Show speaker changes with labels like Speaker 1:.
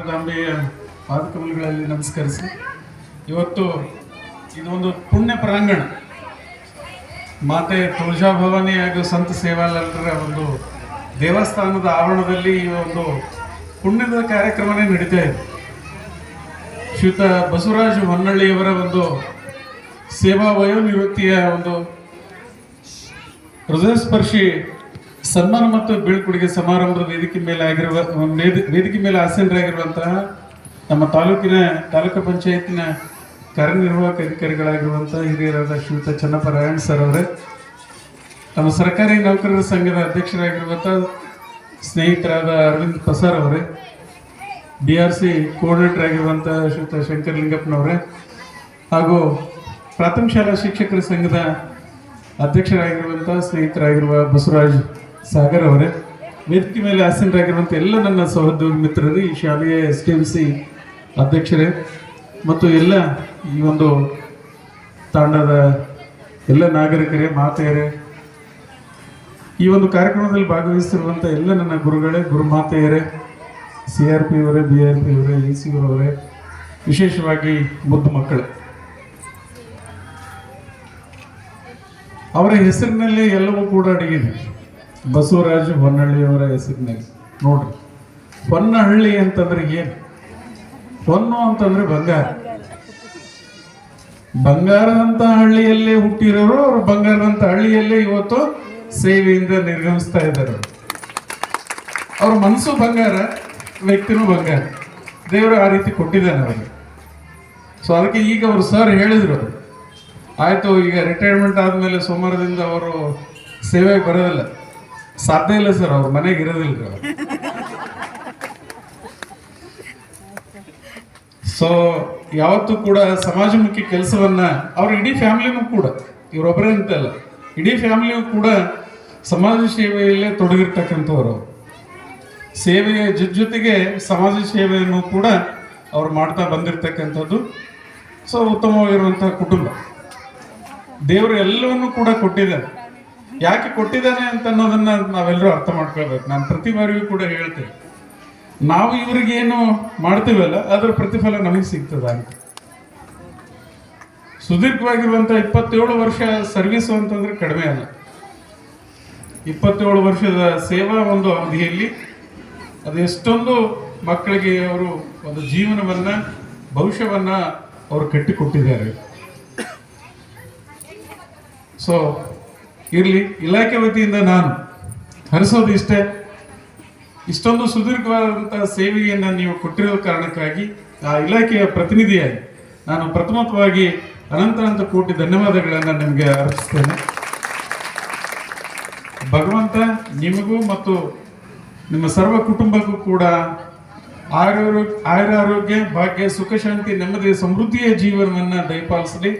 Speaker 1: ಶಾರದಾಂಬೆಯ ಪಾದಕಮಲಗಳಲ್ಲಿ ನಮಸ್ಕರಿಸಿ, ಇವತ್ತು ಇದೊಂದು ಪುಣ್ಯ ಪ್ರಾಂಗಣ, ಮಾತೆ ತುಳಜಾ ಭವಾನಿ ಹಾಗೂ ಸಂತ ಸೇವಾಲಾಲರ ಒಂದು ದೇವಸ್ಥಾನದ ಆವರಣದಲ್ಲಿ ಈ ಒಂದು ಪುಣ್ಯದ ಕಾರ್ಯಕ್ರಮನೇ ನಡೀತಾ ಇದೆ. ಶ್ರೀಯುತ ಬಸವರಾಜ ಹೊನ್ನಳ್ಳಿಯವರ ಒಂದು ಸೇವಾ ವಯೋನಿವೃತ್ತಿಯ ಒಂದು ಹೃದಯಸ್ಪರ್ಶಿ ಸನ್ಮಾನ ಮತ್ತು ಬೀಳ್ಕೊಡುಗೆ ಸಮಾರಂಭದ ವೇದಿಕೆ ಮೇಲೆ ಆಸೀನರಾಗಿರುವಂತಹ ನಮ್ಮ ತಾಲೂಕು ಪಂಚಾಯತಿನ ಕಾರ್ಯನಿರ್ವಾಹಕ ಅಧಿಕಾರಿಗಳಾಗಿರುವಂತಹ ಹಿರಿಯರಾದ ಶ್ರೀಯುತ ಚನ್ನಪ್ಪ ರಾಯಣ್ಣ ಸರ್ ಅವರೇ, ನಮ್ಮ ಸರ್ಕಾರಿ ನೌಕರರ ಸಂಘದ ಅಧ್ಯಕ್ಷರಾಗಿರುವಂಥ ಸ್ನೇಹಿತರಾದ ಅರವಿಂದ್ ಪಸಾರ್ ಅವರೇ, DRC ಕೋಆರ್ಡಿನೇಟರ್ ಆಗಿರುವಂಥ ಶ್ರೀಯುತ ಶಂಕರ್ ಲಿಂಗಪ್ಪನವರೇ, ಹಾಗೂ ಪ್ರಾಥಮಿಕ ಶಾಲಾ ಶಿಕ್ಷಕರ ಸಂಘದ ಅಧ್ಯಕ್ಷರಾಗಿರುವಂಥ ಸ್ನೇಹಿತರಾಗಿರುವ ಬಸವರಾಜ್ ಸಾಗರ್ ಅವರೇ, ವೇದಿಕೆ ಮೇಲೆ ಆಸೀನರಾಗಿರುವಂಥ ಎಲ್ಲ ನನ್ನ ಸಹೋದ್ಯೋಗಿ ಮಿತ್ರರು, ಈ ಶಾಲೆಯ SDMC ಅಧ್ಯಕ್ಷರೇ ಮತ್ತು ಎಲ್ಲ ಈ ಒಂದು ತಾಂಡದ ಎಲ್ಲ ನಾಗರಿಕರೇ, ಮಾತೆಯರೇ, ಈ ಒಂದು ಕಾರ್ಯಕ್ರಮದಲ್ಲಿ ಭಾಗವಹಿಸಿರುವಂಥ ಎಲ್ಲ ನನ್ನ ಗುರುಗಳೇ, ಗುರುಮಾತೆಯರೇ, CRP ಅವರೇ, BRP ಅವರೇ, EC ಅವರೇ, ವಿಶೇಷವಾಗಿ ಮುದ್ದು ಮಕ್ಕಳೇ, ಅವರ ಹೆಸರಿನಲ್ಲಿ ಎಲ್ಲವೂ ಕೂಡ ಅಡಗಿದೆ. ಬಸವರಾಜ ಹೊನ್ನಳ್ಳಿಯವರ ಹೆಸರಿನಲ್ಲಿ ನೋಡ್ರಿ, ಹೊನ್ನಹಳ್ಳಿ ಅಂತಂದ್ರೆ ಏನು? ಹೊನ್ನು ಅಂತಂದ್ರೆ ಬಂಗಾರ. ಬಂಗಾರದಂತ ಹಳ್ಳಿಯಲ್ಲೇ ಹುಟ್ಟಿರೋರು, ಅವರು ಬಂಗಾರದಂತ ಹಳ್ಳಿಯಲ್ಲೇ ಇವತ್ತು ಸೇವೆಯಿಂದ ನಿರ್ಗಮಿಸ್ತಾ ಇದ್ದಾರೆ. ಅವ್ರ ಮನಸ್ಸು ಬಂಗಾರ, ವ್ಯಕ್ತಿನೂ ಬಂಗಾರ, ದೇವರು ಆ ರೀತಿ ಕೊಟ್ಟಿದ್ದಾನೆ ಅವರಿಗೆ. ಸೊ ಅದಕ್ಕೆ ಈಗ ಅವರು ಸರ್ ಹೇಳಿದ್ರು, ಆಯಿತು ಈಗ ರಿಟೈರ್ಮೆಂಟ್ ಆದಮೇಲೆ ಸೋಮವಾರದಿಂದ ಅವರು ಸೇವೆಗೆ ಬರೋದಿಲ್ಲ, ಸಾಧ್ಯ ಇಲ್ಲ ಸರ್, ಅವ್ರ ಮನೆಗೆ ಇರೋದಿಲ್ಲ ಅವರು. ಸೊ ಯಾವತ್ತೂ ಕೂಡ ಸಮಾಜಮುಖಿ ಕೆಲಸವನ್ನ ಅವ್ರ ಇಡೀ ಫ್ಯಾಮಿಲಿನೂ ಕೂಡ, ಇವರೊಬ್ಬರೇ ಅಂತಲ್ಲ, ಇಡೀ ಫ್ಯಾಮಿಲಿಯೂ ಕೂಡ ಸಮಾಜ ಸೇವೆಯಲ್ಲೇ ತೊಡಗಿರ್ತಕ್ಕಂಥವ್ರು. ಸೇವೆಯ ಜೊತೆಗೆ ಸಮಾಜ ಸೇವೆಯನ್ನು ಕೂಡ ಅವ್ರು ಮಾಡ್ತಾ ಬಂದಿರತಕ್ಕಂಥದ್ದು. ಸೊ ಉತ್ತಮವಾಗಿರುವಂತಹ ಕುಟುಂಬ. ದೇವರು ಎಲ್ಲವನ್ನೂ ಕೂಡ ಕೊಟ್ಟಿದ್ದಾನೆ. ಯಾಕೆ ಕೊಟ್ಟಿದ್ದಾನೆ ಅಂತ ಅನ್ನೋದನ್ನ ನಾವೆಲ್ಲರೂ ಅರ್ಥ ಮಾಡ್ಕೊಳ್ಬೇಕು. ನಾನು ಪ್ರತಿ ಬಾರಿಯೂ ಕೂಡ ಹೇಳ್ತೇನೆ, ನಾವು ಇವ್ರಿಗೇನು ಮಾಡ್ತೀವಲ್ಲ ಅದರ ಪ್ರತಿಫಲ ನಮಗೆ ಸಿಗ್ತದ ಅಂತ. ಸುದೀರ್ಘವಾಗಿರುವಂಥ 27 ವರ್ಷ ಸರ್ವಿಸು ಅಂತಂದ್ರೆ ಕಡಿಮೆ ಅಲ್ಲ. 27 ವರ್ಷದ ಸೇವಾ ಒಂದು ಅವಧಿಯಲ್ಲಿ ಅದು ಎಷ್ಟೊಂದು ಮಕ್ಕಳಿಗೆ ಅವರು ಒಂದು ಜೀವನವನ್ನ, ಭವಿಷ್ಯವನ್ನ ಅವರು ಕಟ್ಟಿಕೊಟ್ಟಿದ್ದಾರೆ. ಸೊ ಇರಲಿ, ಇಲಾಖೆ ವತಿಯಿಂದ ನಾನು ಹರಿಸೋದು ಇಷ್ಟೇ, ಇಷ್ಟೊಂದು ಸುದೀರ್ಘವಾದಂತಹ ಸೇವೆಯನ್ನು ನೀವು ಕೊಟ್ಟಿರೋ ಕಾರಣಕ್ಕಾಗಿ ಆ ಇಲಾಖೆಯ ಪ್ರತಿನಿಧಿಯಾಗಿ ನಾನು ಪ್ರಥಮವಾಗಿ ಅನಂತ ಕೋಟಿ ಧನ್ಯವಾದಗಳನ್ನು ನಿಮಗೆ ಅರ್ಪಿಸ್ತೇನೆ. ಭಗವಂತ ನಿಮಗೂ ಮತ್ತು ನಿಮ್ಮ ಸರ್ವ ಕುಟುಂಬಕ್ಕೂ ಕೂಡ ಆಯುರಾರೋಗ್ಯ, ಭಾಗ್ಯ, ಸುಖ, ಶಾಂತಿ, ನೆಮ್ಮದಿ, ಸಮೃದ್ಧಿಯ ಜೀವನವನ್ನು ದಯಪಾಲಿಸಲಿ.